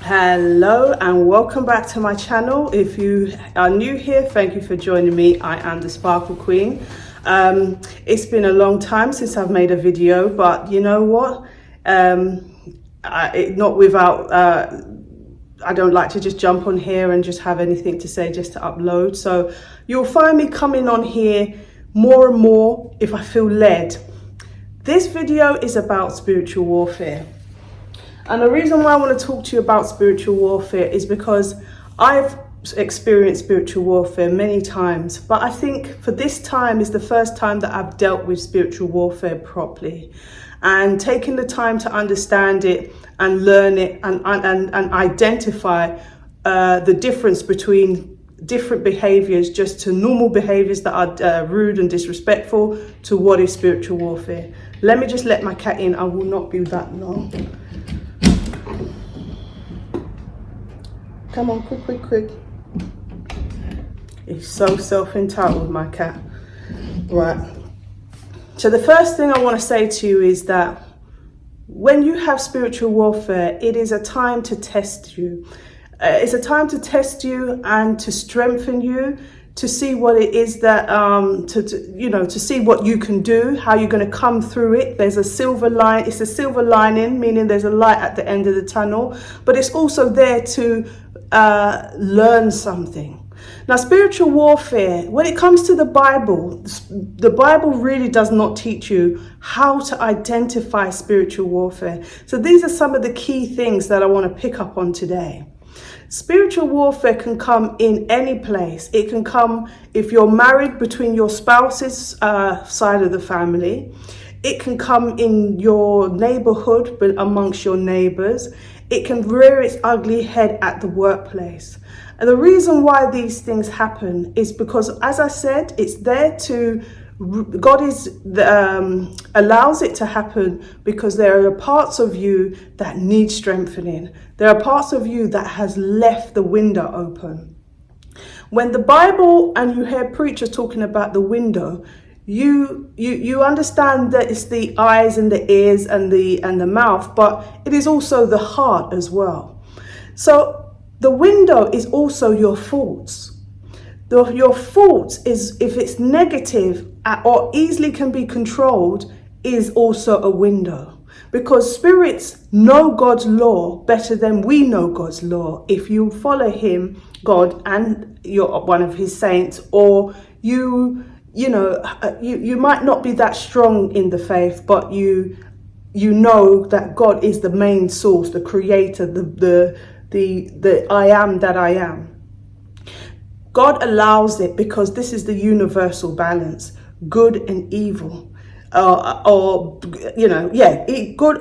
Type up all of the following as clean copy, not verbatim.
Hello and welcome back to my channel. If you are new here, thank you for joining me. I am the Sparkle Queen. It's been a long time since I've made a video, but you know what? Not without I don't like to just jump on here and just have anything to say just to upload. So you'll find me coming on here more and more if I feel led. This video is about spiritual warfare. And the reason why I want to talk to you about spiritual warfare is because I've experienced spiritual warfare many times, but I think for this time is the first time that I've dealt with spiritual warfare properly and taking the time to understand it and learn it and identify the difference between different behaviors just to normal behaviors that are rude and disrespectful to what is spiritual warfare. Let me just let my cat in. I will not be that long. Come on, quick. He's so self-entitled, my cat. Right. So the first thing I want to say to you is that when you have spiritual warfare, it is a time to test you. It's a time to test you and to strengthen you, to see what it is that, to see what you can do, how you're going to come through it. There's a silver line. It's a silver lining, meaning there's a light at the end of the tunnel, but it's also there to learn something. Now, spiritual warfare, when it comes to the Bible really does not teach you how to identify spiritual warfare. So these are some of the key things that I want to pick up on today. Spiritual warfare can come in any place. It can come if you're married, between your spouse's side of the family. It can come in your neighborhood, but amongst your neighbors. It can rear its ugly head at the workplace. And the reason why these things happen is because, as I said, it's there to, God allows it to happen because there are parts of you that need strengthening. There are parts of you that has left the window open. When the Bible and you hear preachers talking about the window, you understand that it's the eyes and the ears and the mouth, but it is also the heart as well. So the window is also your thoughts. Your thoughts is, if it's negative or easily can be controlled, is also a window. Because spirits know God's law better than we know God's law. If you follow him, God, and you're one of his saints, or you might not be that strong in the faith, but you know that God is the main source, the creator, the I am that I am. God allows it because this is the universal balance, good and evil, good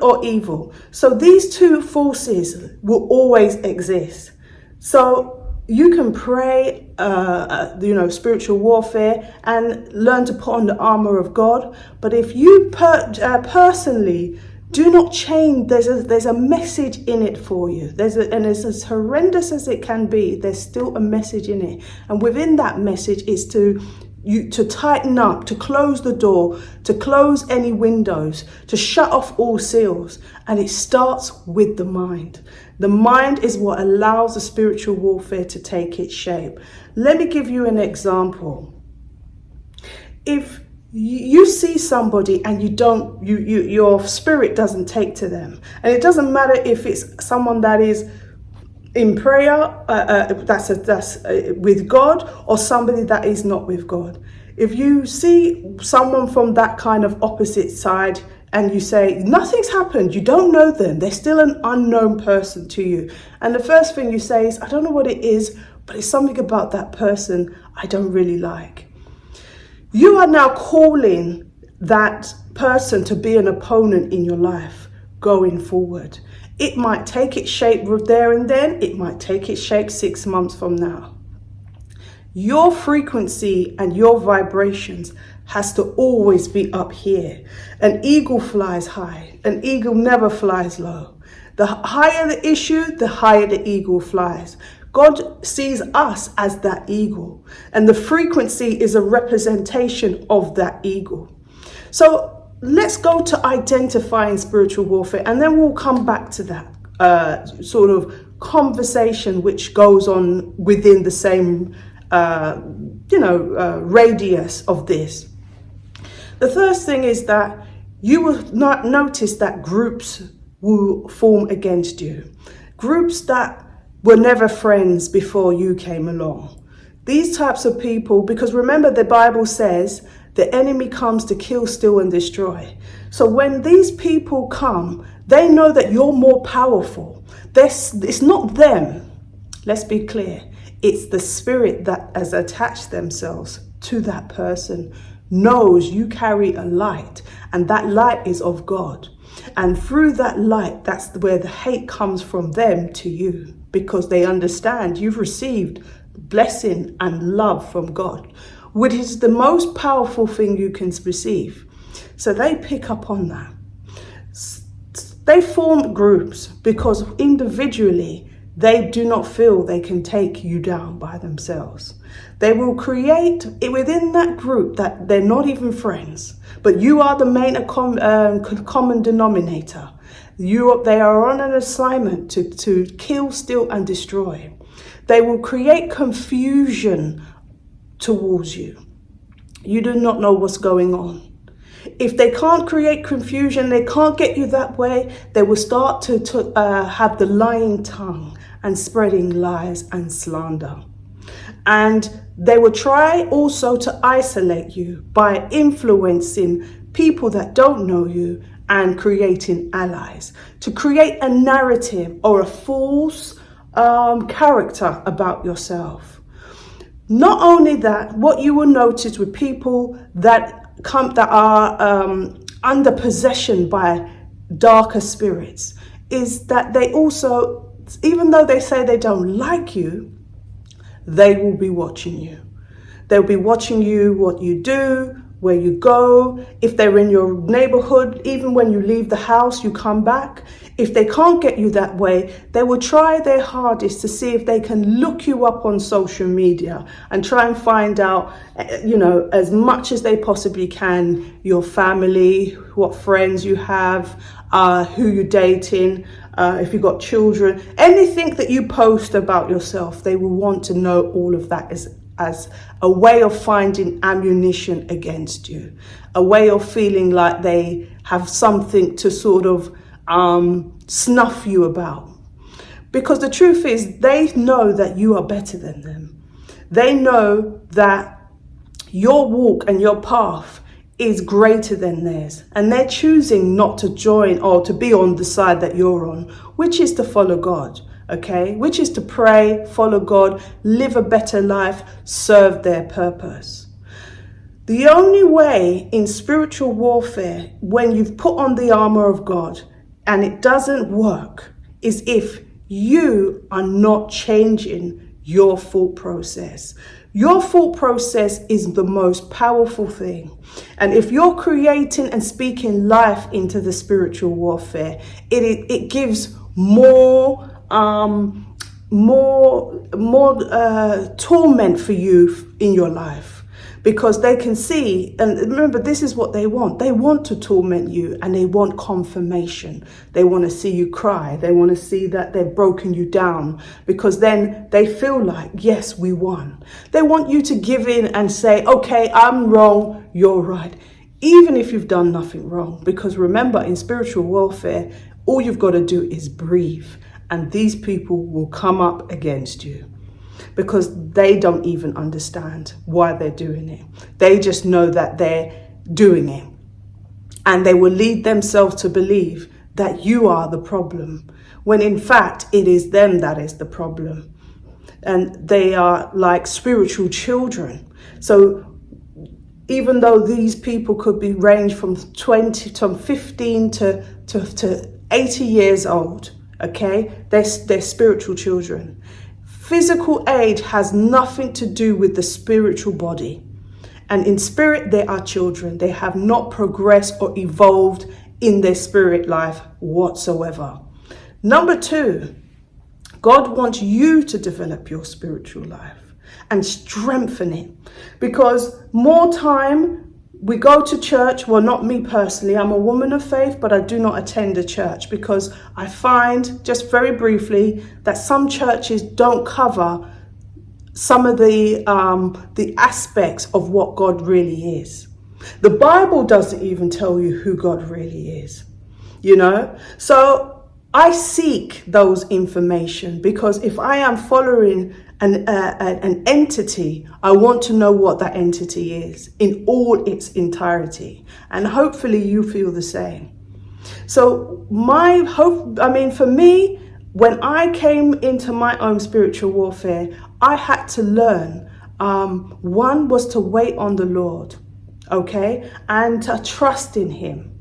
or evil. So these two forces will always exist. So you can pray, spiritual warfare and learn to put on the armor of God. But if you personally do not change, there's a message in it for you. And it's as horrendous as it can be, there's still a message in it. And within that message is to tighten up, to close the door, to close any windows, to shut off all seals. And it starts with the mind. The mind is what allows the spiritual warfare to take its shape. Let me give you an example. If you see somebody and your spirit doesn't take to them, and it doesn't matter if it's someone that is in prayer, that's with God, or somebody that is not with God. If you see someone from that kind of opposite side and you say nothing's happened, you don't know them, they're still an unknown person to you, and the first thing you say is, I don't know what it is, but it's something about that person I don't really like. You are now calling that person to be an opponent in your life going forward. It might take its shape there and then. It might take its shape 6 months from now. Your frequency and your vibrations has to always be up here. An eagle flies high. An eagle never flies low. The higher the issue, the higher the eagle flies. God sees us as that eagle, and the frequency is a representation of that eagle. So let's go to identifying spiritual warfare, and then we'll come back to that. sort of conversation which goes on within the same radius of this. The first thing is that you will not notice that groups will form against you. Groups that were never friends before you came along. These types of people, because remember the Bible says the enemy comes to kill, steal and destroy. So when these people come, they know that you're more powerful. It's not them. Let's be clear. It's the spirit that has attached themselves to that person, knows you carry a light, and that light is of God. And through that light, that's where the hate comes from them to you, because they understand you've received blessing and love from God, which is the most powerful thing you can receive. So they pick up on that. They form groups because individually they do not feel they can take you down by themselves. They will create within that group that they're not even friends, but you are the main common denominator. They are on an assignment to kill, steal and destroy. They will create confusion towards you. You do not know what's going on. If they can't create confusion, they can't get you that way, they will start to have the lying tongue and spreading lies and slander. And they will try also to isolate you by influencing people that don't know you and creating allies, to create a narrative or a false character about yourself. Not only that, what you will notice with people that are under possession by darker spirits is that they also, even though they say they don't like you, they will be watching you. They'll be watching you, what you do, where you go, if they're in your neighborhood, even when you leave the house, you come back. If they can't get you that way, they will try their hardest to see if they can look you up on social media and try and find out, as much as they possibly can, your family, what friends you have, who you're dating, if you've got children, anything that you post about yourself, they will want to know all of that as a way of finding ammunition against you, a way of feeling like they have something to sort of snuff you about. Because the truth is, they know that you are better than them. They know that your walk and your path is greater than theirs, and they're choosing not to join or to be on the side that you're on, which is to follow God. Okay, which is to pray, follow God, live a better life, serve their purpose. The only way in spiritual warfare, when you've put on the armor of God and it doesn't work, is if you are not changing your thought process. Your thought process is the most powerful thing. And if you're creating and speaking life into the spiritual warfare, it gives more torment for you in your life, because they can see, and remember, this is what they want. They want to torment you, and they want confirmation. They want to see you cry. They want to see that they've broken you down, because then they feel like, yes, we won. They want you to give in and say, okay, I'm wrong, you're right, even if you've done nothing wrong. Because remember, in spiritual warfare, all you've got to do is breathe. And these people will come up against you because they don't even understand why they're doing it. They just know that they're doing it. And they will lead themselves to believe that you are the problem, when in fact it is them that is the problem. And they are like spiritual children. So even though these people could be ranged from 15 to 80 years old, okay, they're spiritual children. Physical age has nothing to do with the spiritual body. And in spirit, they are children. They have not progressed or evolved in their spirit life whatsoever. Number 2, God wants you to develop your spiritual life and strengthen it. Because more time We go to church. Well, not me personally. I'm a woman of faith, but I do not attend a church because I find, just very briefly, that some churches don't cover some of the aspects of what God really is. The Bible doesn't even tell you who God really is, you know? So I seek those information because if I am following an entity, I want to know what that entity is in all its entirety. And hopefully you feel the same. So my hope, for me, when I came into my own spiritual warfare, I had to learn. One was to wait on the Lord, okay, and to trust in Him.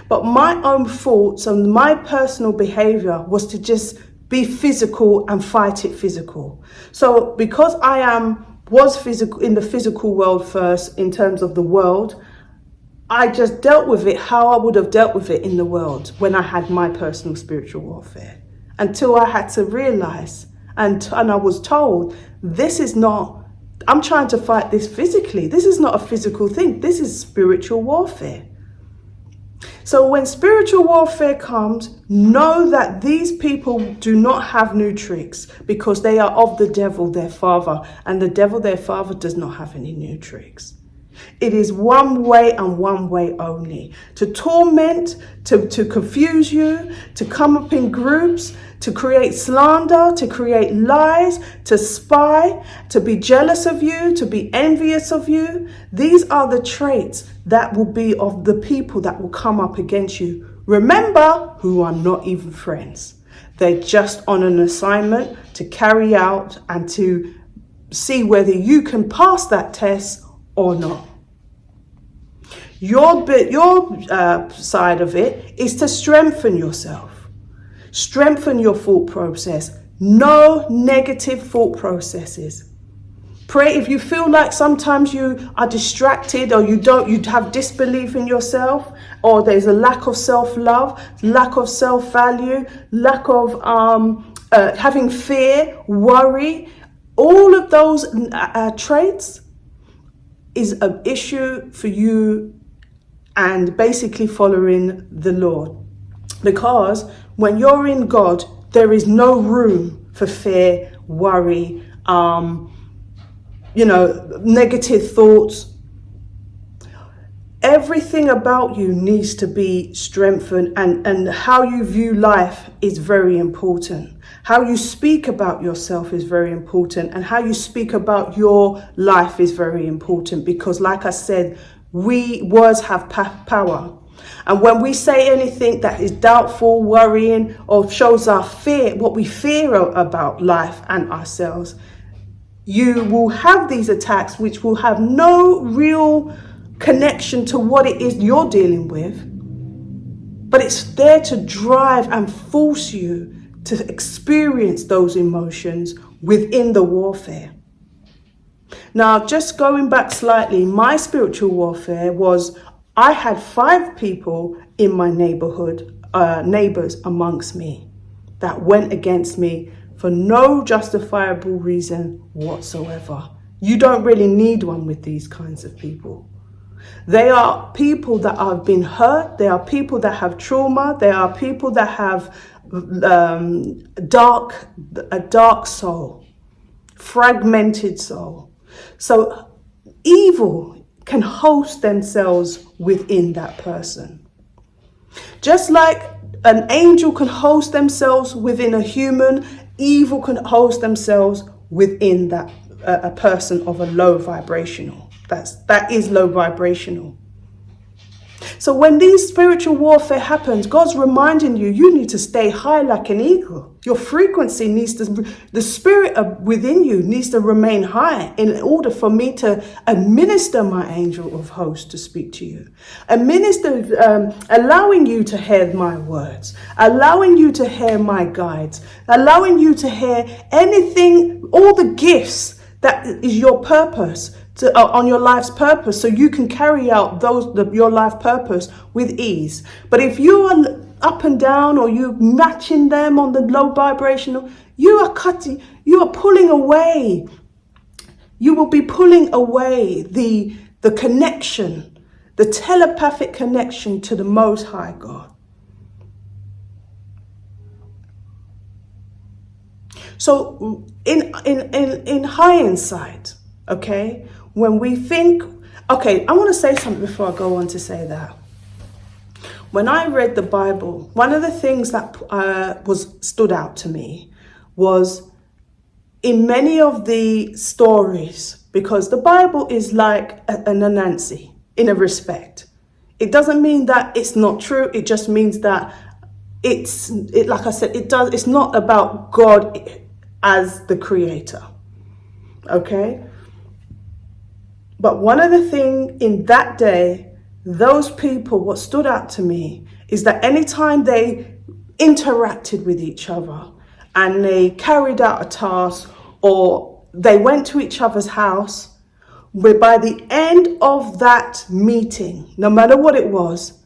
But my own thoughts and my personal behavior was to just be physical and fight it physical. So because I was physical in the physical world first, in terms of the world, I just dealt with it how I would have dealt with it in the world when I had my personal spiritual warfare. Until I had to realize, and I was told, this is not, I'm trying to fight this physically. This is not a physical thing. This is spiritual warfare. So when spiritual warfare comes, know that these people do not have new tricks because they are of the devil, their father, and the devil, their father, does not have any new tricks. It is one way and one way only. To torment, to confuse you, to come up in groups, to create slander, to create lies, to spy, to be jealous of you, to be envious of you. These are the traits that will be of the people that will come up against you. Remember, who are not even friends. They're just on an assignment to carry out and to see whether you can pass that test or not. Your side of it is to strengthen yourself. Strengthen your thought process. No negative thought processes. Pray if you feel like sometimes you are distracted or you have disbelief in yourself, or there's a lack of self-love, lack of self-value, lack of having fear, worry. All of those traits is an issue for you and basically following the Lord. Because when you're in God, there is no room for fear, worry, negative thoughts. Everything about you needs to be strengthened, and how you view life is very important. How you speak about yourself is very important, and how you speak about your life is very important, because like I said, words have power. And when we say anything that is doubtful, worrying, or shows our fear, what we fear about life and ourselves, you will have these attacks which will have no real connection to what it is you're dealing with. But it's there to drive and force you to experience those emotions within the warfare. Now, just going back slightly, my spiritual warfare was, I had 5 people in my neighborhood, neighbors amongst me, that went against me for no justifiable reason whatsoever. You don't really need one with these kinds of people. They are people that have been hurt. They are people that have trauma. They are people that have a dark soul, fragmented soul. So evil can host themselves within that person. Just like an angel can host themselves within a human, evil can host themselves within that a person of a low vibrational. That is low vibrational. So when these spiritual warfare happens, God's reminding you, you need to stay high like an eagle. Your frequency needs to, the spirit within you needs to remain high in order for me to administer my angel of hosts to speak to you. Administer, allowing you to hear my words, allowing you to hear my guides, allowing you to hear anything, all the gifts that is your purpose. On your life's purpose, so you can carry out your life purpose with ease. But if you are up and down, or you matching them on the low vibrational, you are pulling away. You will be pulling away the connection the telepathic connection to the Most High God. So in hindsight, okay, when we think, okay, I want to say something before I go on to say that. When I read the Bible, one of the things that stood out to me was in many of the stories, because the Bible is like an Anansi in a respect. It doesn't mean that it's not true. It just means that like I said, it's not about God as the creator. Okay? But one of the things in that day, those people, what stood out to me is that anytime they interacted with each other and they carried out a task or they went to each other's house, where by the end of that meeting, no matter what it was,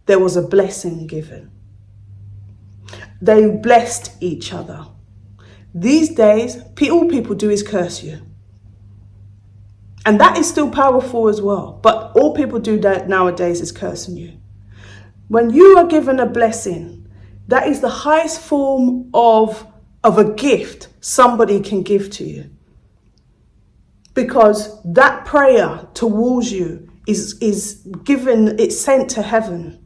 there was a blessing given. They blessed each other. These days, all people do is curse you. And that is still powerful as well. But all people do that nowadays is cursing you. When you are given a blessing, that is the highest form of a gift somebody can give to you. Because that prayer towards you is given, it's sent to heaven.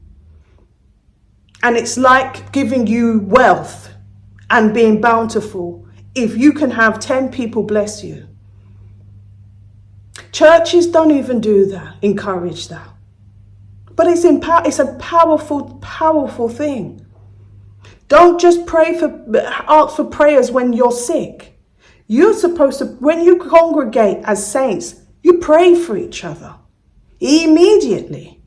And it's like giving you wealth and being bountiful if you can have 10 people bless you. Churches don't even do that, encourage that. But it's a powerful, powerful thing. Don't just ask for prayers when you're sick. You're supposed to, when you congregate as saints, you pray for each other immediately.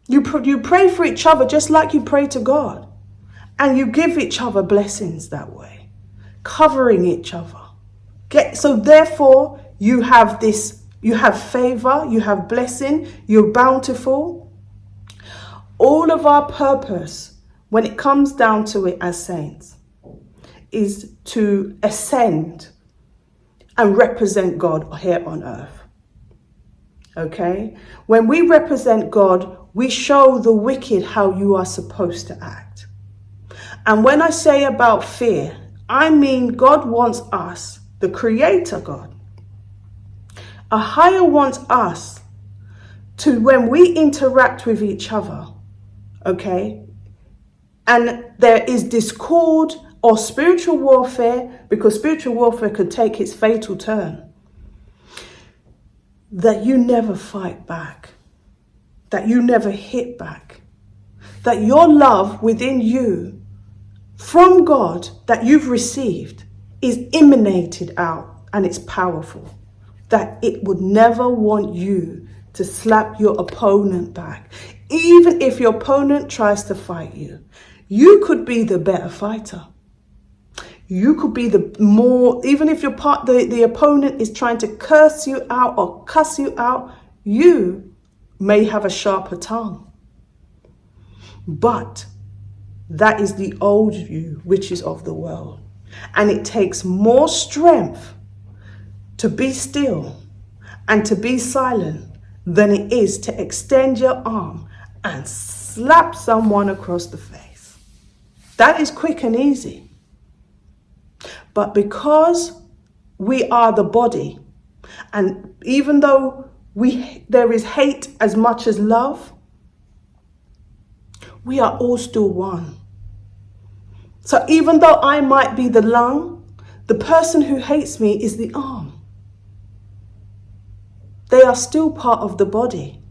You pray for each other just like you pray to God. And you give each other blessings that way, covering each other. So therefore, you have favor, you have blessing, you're bountiful. All of our purpose, when it comes down to it as saints, is to ascend and represent God here on earth. Okay? When we represent God, we show the wicked how you are supposed to act. And when I say about fear, I mean God wants us, the Creator God, a higher wants us to, when we interact with each other, okay, and there is discord or spiritual warfare, because spiritual warfare could take its fatal turn, that you never fight back, that you never hit back, that your love within you from God that you've received is emanated out and it's powerful, that it would never want you to slap your opponent back. Even if your opponent tries to fight you, you could be the better fighter. You could be even if the opponent is trying to curse you out or cuss you out, you may have a sharper tongue. But that is the old you, which is of the world. And it takes more strength to be still and to be silent than it is to extend your arm and slap someone across the face. That is quick and easy. But because we are the body, and even though there is hate as much as love, we are all still one. So even though I might be the lung, the person who hates me is the arm. They are still part of the body.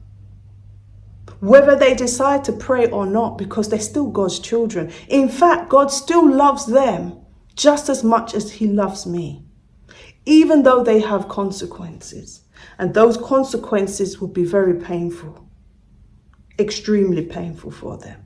Whether they decide to pray or not, because they're still God's children. In fact, God still loves them just as much as he loves me, even though they have consequences. And those consequences will be very painful, extremely painful for them.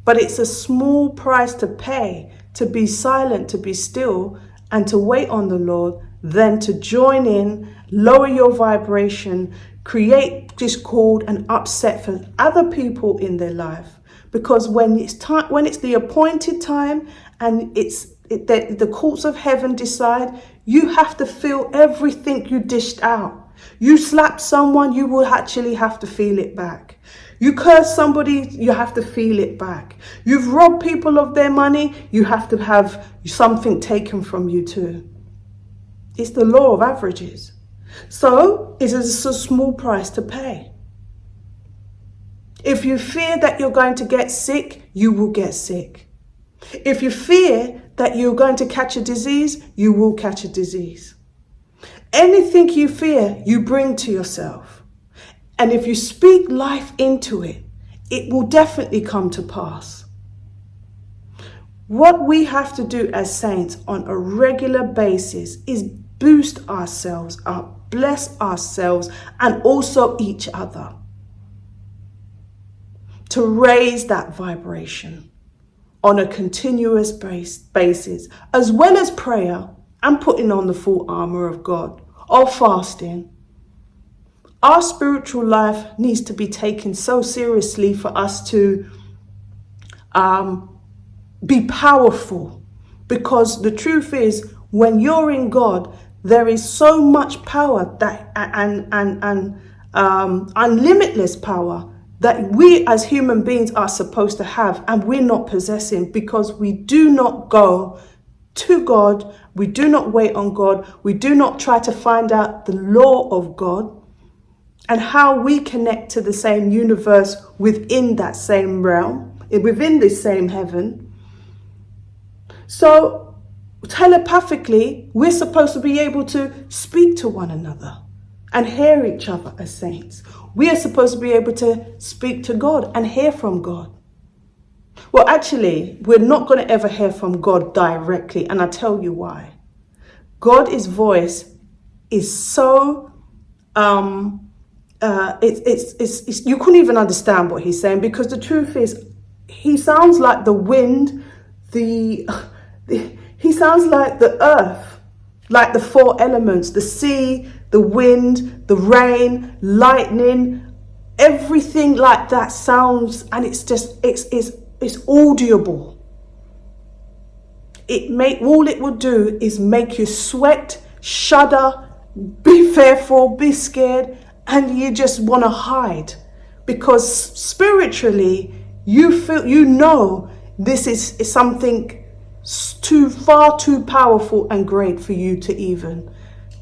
But it's a small price to pay to be silent, to be still, and to wait on the Lord, than to join in, lower your vibration, create discord and upset for other people in their life. Because when it's the appointed time and it's the courts of heaven decide, you have to feel everything you dished out. You slap someone, you will actually have to feel it back. You curse somebody, you have to feel it back. You've robbed people of their money, you have to have something taken from you too. It's the law of averages. So it is a small price to pay. If you fear that you're going to get sick, you will get sick. If you fear that you're going to catch a disease, you will catch a disease. Anything you fear, you bring to yourself. And if you speak life into it, it will definitely come to pass. What we have to do as saints on a regular basis is boost ourselves up, bless ourselves, and also each other, to raise that vibration on a continuous basis, as well as prayer and putting on the full armor of God, or fasting. Our spiritual life needs to be taken so seriously for us to be powerful, because the truth is, when you're in God, there is so much power that and unlimitless power that we as human beings are supposed to have, and we're not possessing, because we do not go to God, we do not wait on God, we do not try to find out the law of God and how we connect to the same universe within that same realm, within this same heaven. So telepathically, we're supposed to be able to speak to one another and hear each other as saints. We are supposed to be able to speak to God and hear from God. Well, actually, we're not going to ever hear from God directly, and I'll tell you why. God's voice is so it's you couldn't even understand what he's saying, because the truth is, he sounds like the wind, he sounds like the earth, like the four elements, the sea, the wind, the rain, lightning, everything like that sounds, and it's just, it's audible. All it will do is make you sweat, shudder, be fearful, be scared, and you just want to hide, because spiritually you feel, this is something far too powerful and great for you to even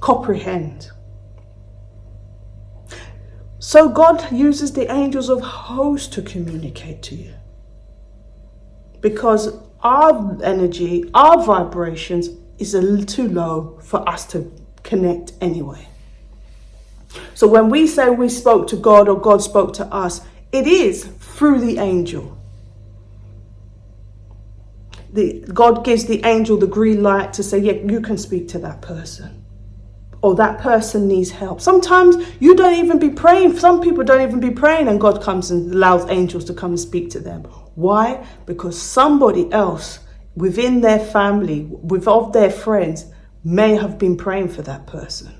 comprehend. So God uses the angels of hosts to communicate to you, because our energy, our vibrations is a little too low for us to connect anyway. So when we say we spoke to God or God spoke to us, it is through the angel. God gives the angel the green light to say, yeah, you can speak to that person, or that person needs help. Sometimes you don't even be praying. Some people don't even be praying, and God comes and allows angels to come and speak to them. Why? Because somebody else within their family, of their friends, may have been praying for that person.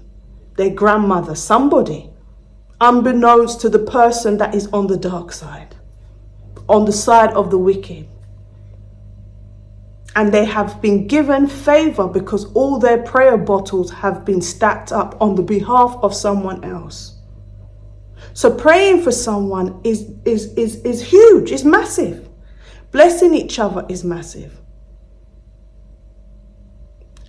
Their grandmother, somebody, unbeknownst to the person that is on the dark side, on the side of the wicked. And they have been given favor because all their prayer bottles have been stacked up on the behalf of someone else. So praying for someone is huge, it's massive. Blessing each other is massive.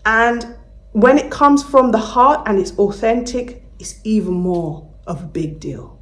And when it comes from the heart and it's authentic, it's even more of a big deal.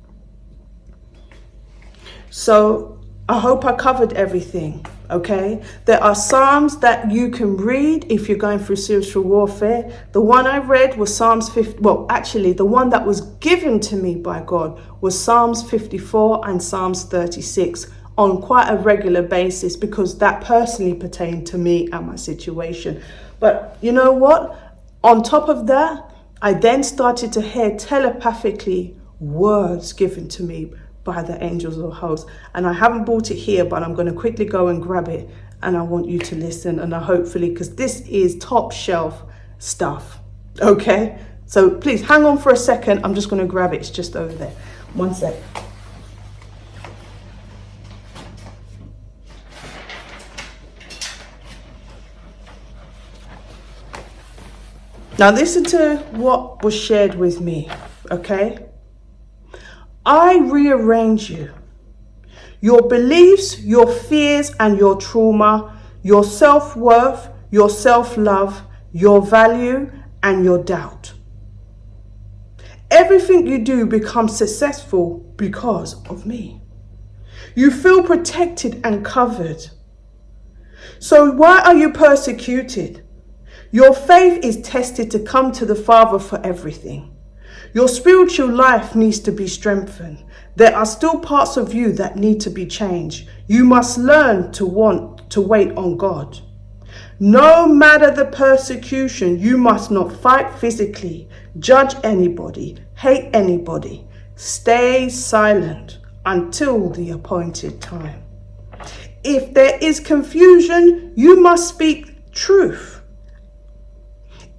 So I hope I covered everything, okay? There are Psalms that you can read if you're going through spiritual warfare. The one I read was Psalms 50. Well, actually, the one that was given to me by God was Psalms 54 and Psalms 36 on quite a regular basis, because that personally pertained to me and my situation. But you know what? On top of that, I then started to hear telepathically words given to me by the angels of hosts. And I haven't brought it here, but I'm going to quickly go and grab it, and I want you to listen, and hopefully, because this is top shelf stuff, okay? So please hang on for a second. I'm just going to grab it. It's just over there. One sec. Now listen to what was shared with me, okay? I rearrange you. Your beliefs, your fears and your trauma, your self-worth, your self-love, your value and your doubt. Everything you do becomes successful because of me. You feel protected and covered. So why are you persecuted? Your faith is tested to come to the Father for everything. Your spiritual life needs to be strengthened. There are still parts of you that need to be changed. You must learn to want to wait on God. No matter the persecution, you must not fight physically, judge anybody, hate anybody. Stay silent until the appointed time. If there is confusion, you must speak truth.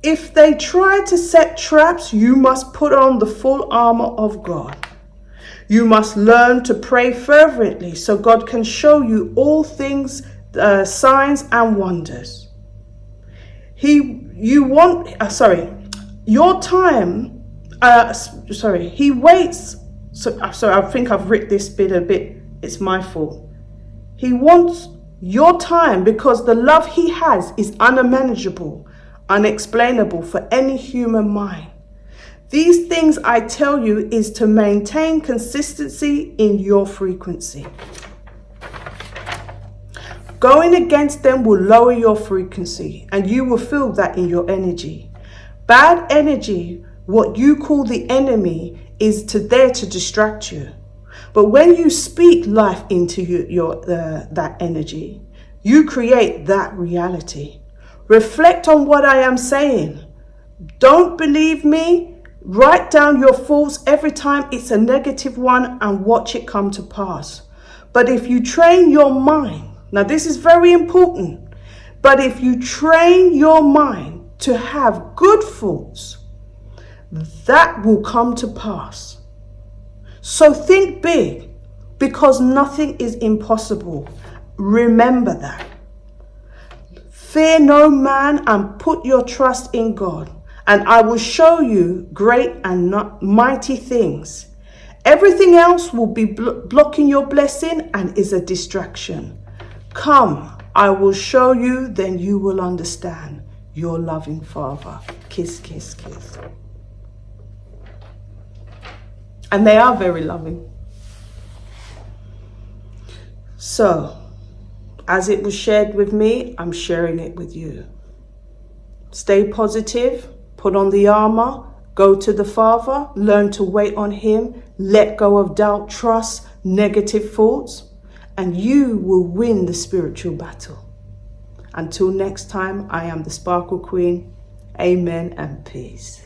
If they try to set traps, you must put on the full armor of God. You must learn to pray fervently so God can show you all things, signs and wonders. He waits. I think I've written this bit a bit. It's my fault. He wants your time because the love he has is unmanageable, unexplainable for any human mind. These things I tell you is to maintain consistency in your frequency. Going against them will lower your frequency and you will feel that in your energy. Bad energy, what you call the enemy, is there to distract you. But when you speak life into that energy, you create that reality. Reflect on what I am saying. Don't believe me? Write down your thoughts every time it's a negative one and watch it come to pass. But if you train your mind, now this is very important, but if you train your mind to have good thoughts, that will come to pass. So think big, because nothing is impossible. Remember that. Fear no man and put your trust in God, and I will show you great and mighty things. Everything else will be blocking your blessing and is a distraction. Come, I will show you, then you will understand. Your loving Father. Kiss, kiss, kiss. And they are very loving. So, as it was shared with me, I'm sharing it with you. Stay positive, put on the armor, go to the Father, learn to wait on him, let go of doubt, trust, negative thoughts, and you will win the spiritual battle. Until next time, I am the Sparkle Queen. Amen and peace.